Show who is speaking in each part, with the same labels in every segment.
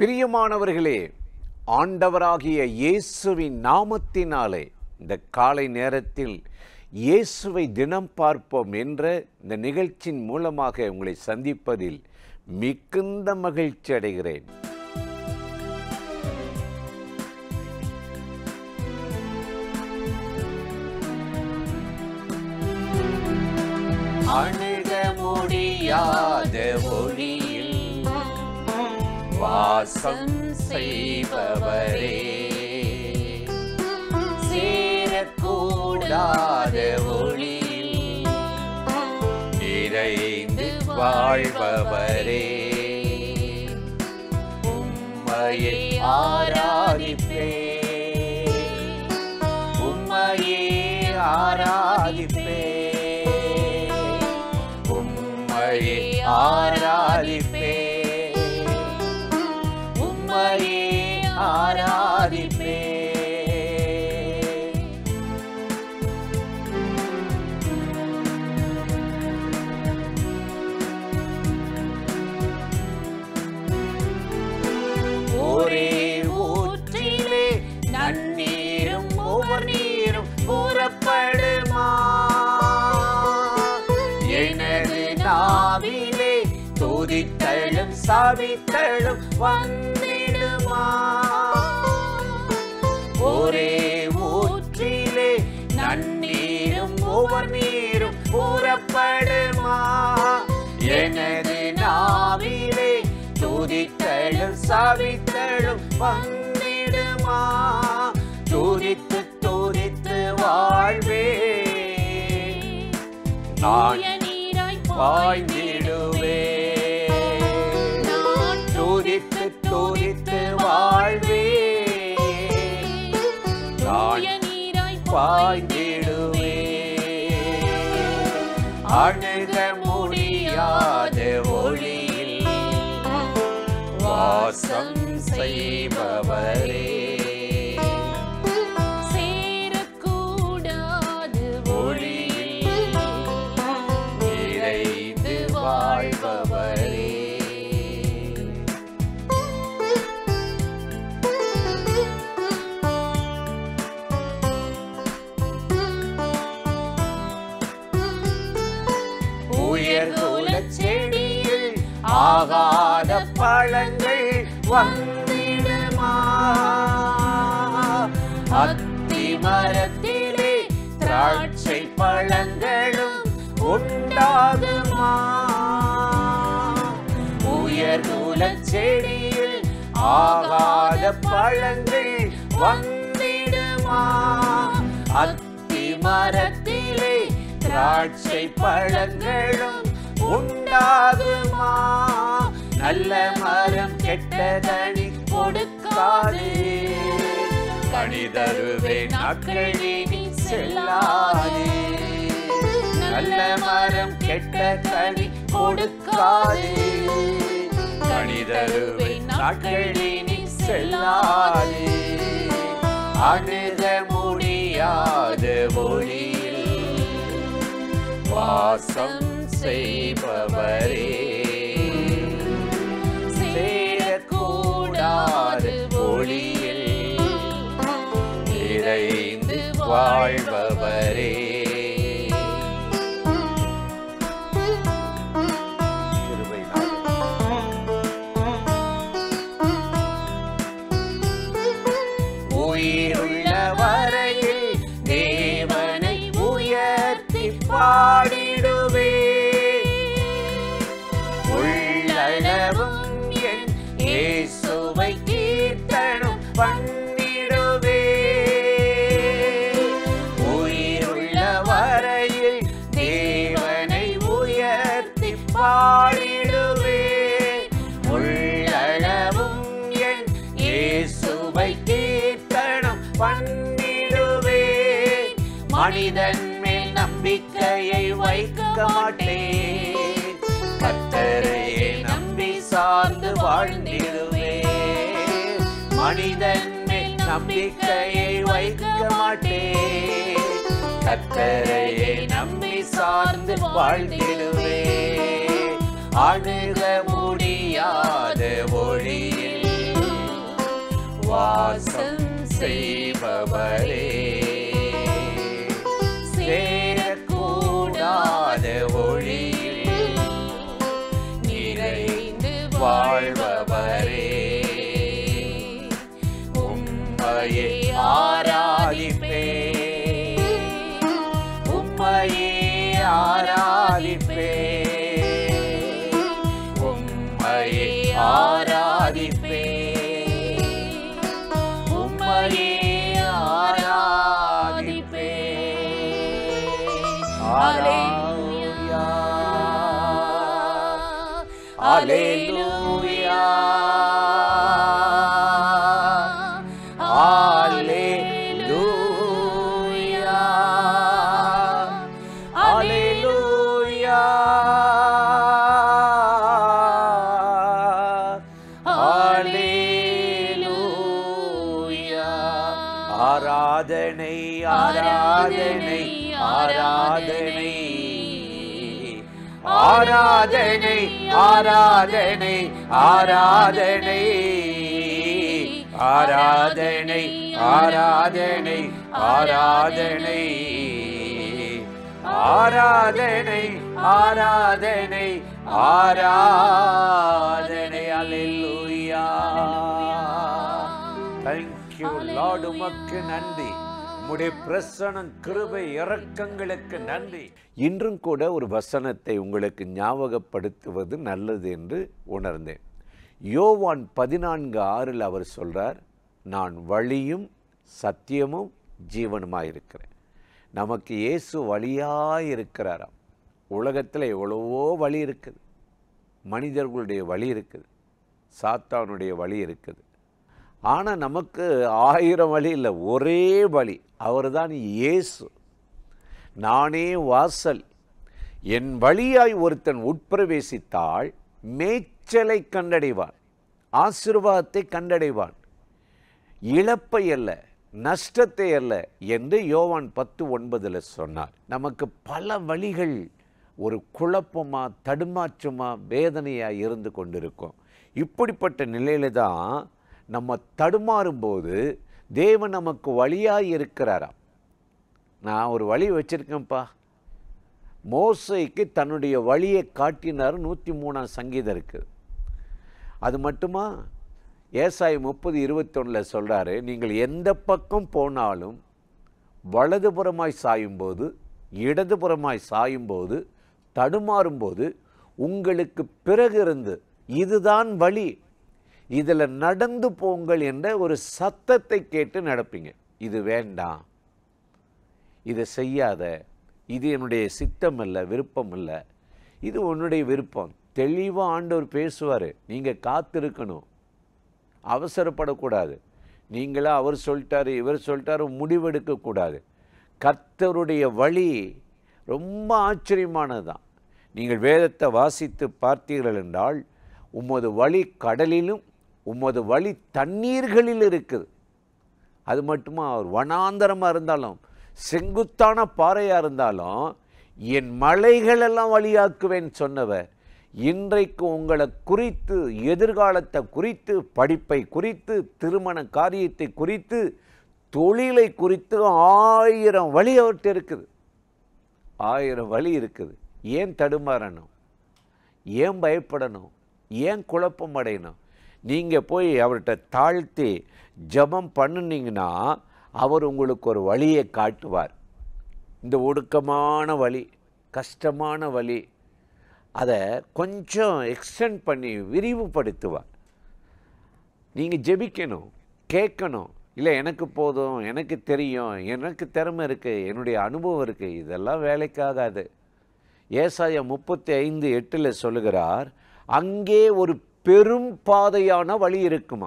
Speaker 1: பிரியமானவர்களே, ஆண்டவராகிய இயேசுவின் நாமத்தினாலே இந்த காலை நேரத்தில் இயேசுவை தினம் பார்ப்போம் என்ற இந்த நிகழ்ச்சியின் மூலமாக உங்களை சந்திப்பதில் மிகுந்த மகிழ்ச்சி அடைகிறேன். அணுக முடியாத ஒளியில் வாசம் செய்பவரே, சேரக்கூடாத ஒளியில் நிறைந்து வாழ்பவரே, உம்மையை ஆராதிப்பே, உம்மையே ஆராதிப்பே, உம்மையே ஆராதிப்பே, உம்மையே ஆராதிப்பே. ஒரே ஊற்றிலே நன்னீரும் ஒவ்வொரு நீரும் புறப்படுமா, எனது நாவிலே துதித்தலும் சபித்தலும் வந்திடுமா. ஒரே ஊற்றிலே நன்னீரும் ஒவ்வொரு நீரும் புறப்படுமா, எனது நாவிலே துதித்தலும் சபித்தலும் வந்திடுமா. துதித்து துதித்து வாழ்வே, நான் பாய்ந்திடுவே, துதித்து துதித்து வாழ்வே, நான் பாய்ந்திடுவே. அணுக முடியாத ஒளியில் வாசம் செய்பவரே,
Speaker 2: சேரக்கூடாது
Speaker 1: ஒளியில் நிறைந்து வாழ்பவரே. உயர்குல செடியில் ஆகாத பழங்கள் வந்திடுமா, அத்தி மரத்திலே திராட்சை பழங்களும் உண்டாகுமா. உயர்குல செடியில் ஆகாத பழங்கள் வந்திடுமா, அத்தி மரத்திலே திராட்சை பழங்களும் உண்டாகுமா. நல்ல மரம் கெட்ட கனி கொடுக்காது, கனி தருவே நாட்களினி செல்லாது. நல்ல மரம் கெட்ட கனி கொடுக்காது, கனி தருவே நாட்களினி செல்லாது. அணுக முடியாத ஒளியில் வாசம் செய்பவரே, சேரக்கூடாத ஒளியில் நிறைந்து வாழ்பவரே. உயிருள்ள வரையில் தேவனை உயர்த்தி பாடிடுவே, உள்ளளவும் என் இயேசுவை கீர்த்தனம் பண்ணிடுவே. உயிருள்ள வரையில் தேவனை உயர்த்தி பாடிடுவே, உள்ளளவும் என் இயேசுவை கீர்த்தனம் பண்ணிடுவே. மனிதன் மேல் நம்பிக்கையை வைக்க மாட்டேன், கர்த்தரையே நம்பி சார்ந்து வாழ்ந்திடுவே. மனிதன் மேல் நம்பிக்கையை வைக்க மாட்டேன், கர்த்தரையே நம்பி சார்ந்து வாழ்ந்திடுவே. அணுக முடியாத ஒளியில் வாசம் செய்பவரே, சேரக்கூடாத ஒளியில் நிறைந்து வாழ்பவரே, உம்மையே ஆராதிப்பே, உம்மையே ஆராதிப்பே, உம்மையே ஆராதிப்பே, உம்மையே ஆராதிப்பே. ஹல்லேலூயா, ஹல்லேலூயா, ஹல்லேலூயா, ஹல்லேலூயா, ஹல்லேலூயா. ஆராதனை ஆராதனை ஆராதனை ஆராதனை ஆராதனை ஆராதனை ஆராதனை ஆராதனை ஆராதனை ஆராதனை ஆராதனை ஆராதனை. அல்லேலூயா. Thank you Lord, உமக்கு நன்றி. உம்முடைய பிரசன்னம், கிருபை, இரக்கங்களுக்கு நன்றி. இன்றும் கூட ஒரு வசனத்தை உங்களுக்கு ஞாபகப்படுத்துவது நல்லது என்று உணர்ந்தேன். யோவான் 14:6 அவர் சொல்றார், நான் வழியும் சத்தியமும் ஜீவனுமாயிருக்கிறேன். நமக்கு இயேசு வழியாயிருக்கிறாராம். உலகத்தில் எவ்வளவோ வழி இருக்குது. மனிதர்களுடைய வழி இருக்குது, சாத்தானுடைய வழி இருக்குது. ஆனால் நமக்கு 1000 வழி இல்லை, ஒரே வழி. அவர்தான் இயேசு. நானே வாசல், என் வழியாய் ஒருத்தன் உட்பிரவேசித்தால் மேய்ச்சலை கண்டடைவான், ஆசீர்வாதத்தை கண்டடைவான், இழப்பை அல்ல, நஷ்டத்தை அல்ல என்று யோவான் 10:9 சொன்னார். நமக்கு பல வழிகள் ஒரு குழப்பமா, தடுமாற்றமா, வேதனையாக இருந்து கொண்டிருக்கும். இப்படிப்பட்ட நிலையில தான் நம்ம தடுமாறும்போது தேவன் நமக்கு வழியாக இருக்கிறாராம். நான் ஒரு வழி வச்சுருக்கேன்ப்பா. மோசேக்கு தன்னுடைய வழியை காட்டினார். 103ஆம் சங்கீதம் இருக்குது. அது மட்டுமா, ஏசாயா 30:21 சொல்கிறாரு, நீங்கள் எந்த பக்கம் போனாலும் வலதுபுறமாய் சாயும்போது, இடதுபுறமாய் சாயும்போது, தடுமாறும்போது உங்களுக்கு பிறகு இருந்து இதுதான் வழி, இதில் நடந்து போங்கள் என்ற ஒரு சத்தத்தை கேட்டு நடப்பீங்க. இது வேண்டாம், இதை செய்யாத, இது என்னுடைய சித்தம் இல்லை, விருப்பம் இல்லை, இது உன்னுடைய விருப்பம். தெளிவாக ஆண்டவர் பேசுவார். நீங்கள் காத்திருக்கணும், அவசரப்படக்கூடாது. நீங்களா அவர் சொல்லிட்டாரு இவர் சொல்லிட்டாரு முடிவெடுக்கக்கூடாது. கர்த்தருடைய வழி ரொம்ப ஆச்சரியமானது தான். நீங்கள் வேதத்தை வாசித்து பார்த்தீர்கள் என்றால், உமது வழி கடலிலும் உமது வழி தண்ணீர்களில் இருக்குது. அது மட்டுமா, அவர் வனாந்தரமாக இருந்தாலும் செங்குத்தான பாறையாக இருந்தாலும் என் மலைகளெல்லாம் வழியாக்குவேன் சொன்னவர் இன்றைக்கு உங்களை குறித்து, எதிர்காலத்தை குறித்து, படிப்பை குறித்து, திருமண காரியத்தை குறித்து, தொழிலை குறித்து 1000 வழி அவர்கிட்ட இருக்குது. 1000 வழி இருக்குது. ஏன் தடுமாறணும்? ஏன் பயப்படணும்? ஏன் குழப்பம் அடையணும்? நீங்கள் போய் அவர்கிட்ட தாழ்த்தி ஜெபம் பண்ணினீங்கன்னா அவர் உங்களுக்கு ஒரு வழியை காட்டுவார். இந்த ஒடுக்கமான வழி, கஷ்டமான வழி, அதை கொஞ்சம் எக்ஸ்டெண்ட் பண்ணி விரிவுபடுத்துவார். நீங்கள் ஜெபிக்கணும், கேட்கணும். இல்லை எனக்கு போதும், எனக்கு தெரியும், எனக்கு திறமை இருக்குது, என்னுடைய அனுபவம் இருக்குது, இதெல்லாம் வேலைக்காகாது. ஏசாயா 35:8 சொல்லுகிறார், அங்கே ஒரு பெரும் பாதையான வழி இருக்குமா.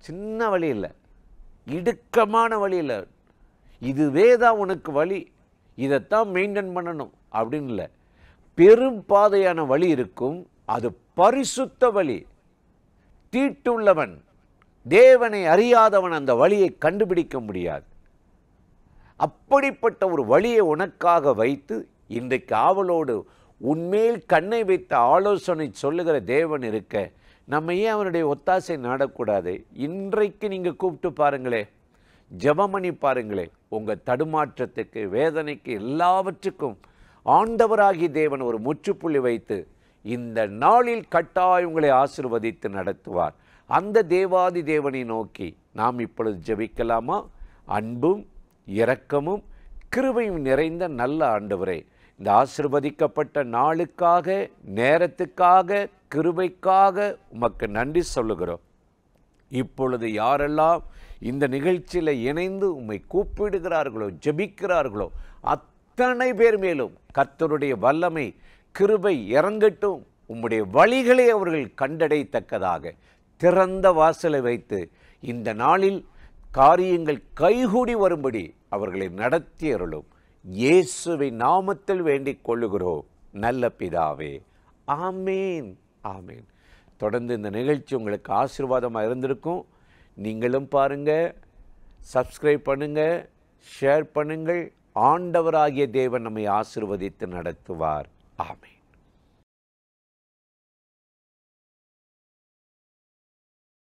Speaker 1: சின்ன வழி இல்லை, இடுக்கமான வழி இல்லை. இதுவே தான் உனக்கு வழி, இதைத்தான் மெயின்டைன் பண்ணணும் அப்படின்னு இல்லை. பெரும் பாதையான வழி இருக்கும். அது பரிசுத்த வழி. தீட்டுள்ளவன், தேவனை அறியாதவன் அந்த வழியை கண்டுபிடிக்க முடியாது. அப்படிப்பட்ட ஒரு வழியை உனக்காக வைத்து இன்றைக்கு ஆவலோடு உன்மேல் கண்ணை வைத்த ஆலோசனை சொல்லுகிற தேவன் இருக்க நம்ம ஏன் அவனுடைய ஒத்தாசை நாடக்கூடாது? இன்றைக்கு நீங்கள் கூப்பிட்டு பாருங்களே, ஜெபம் பண்ணி பாருங்களே. உங்கள் தடுமாற்றத்துக்கு, வேதனைக்கு, எல்லாவற்றுக்கும் ஆண்டவராகிய தேவன் ஒரு முற்றுப்புள்ளி வைத்து இந்த நாளில் கட்டாயம் உங்களை ஆசீர்வதித்து நடத்துவார். அந்த தேவாதி தேவனை நோக்கி நாம் இப்பொழுது ஜெபிக்கலாமா? அன்பும் இரக்கமும் கிருபையும் நிறைந்த நல்ல ஆண்டவரே, இந்த ஆசீர்வதிக்கப்பட்ட நாளுக்காக, நேரத்துக்காக, கிருபைக்காக உமக்கு நன்றி சொல்லுகிறோம். இப்பொழுது யாரெல்லாம் இந்த நிகழ்ச்சியில் இணைந்து உம்மை கூப்பிடுகிறார்களோ, ஜெபிக்கிறார்களோ, அத்தனை பேர் மேலும் கர்த்தருடைய வல்லமை, கிருபை இறங்கட்டும். உம்முடைய வழிகளை அவர்கள் கண்டடையத்தக்கதாக திறந்த வாசலை வைத்து இந்த நாளில் காரியங்கள் கைகூடி வரும்படி அவர்களை நடத்தி அருளும். இயேசுவின் நாமத்தில் வேண்டிக் கொள்ளுகிறோம் நல்ல பிதாவே. ஆமேன், ஆமேன். தொடர்ந்து இந்த நிகழ்ச்சி உங்களுக்கு ஆசீர்வாதமாக இருந்திருக்கும். நீங்களும் பாருங்கள், சப்ஸ்கிரைப் பண்ணுங்கள், ஷேர் பண்ணுங்கள். ஆண்டவராகிய தேவன் நம்மை ஆசீர்வதித்து நடத்துவார். ஆமென்.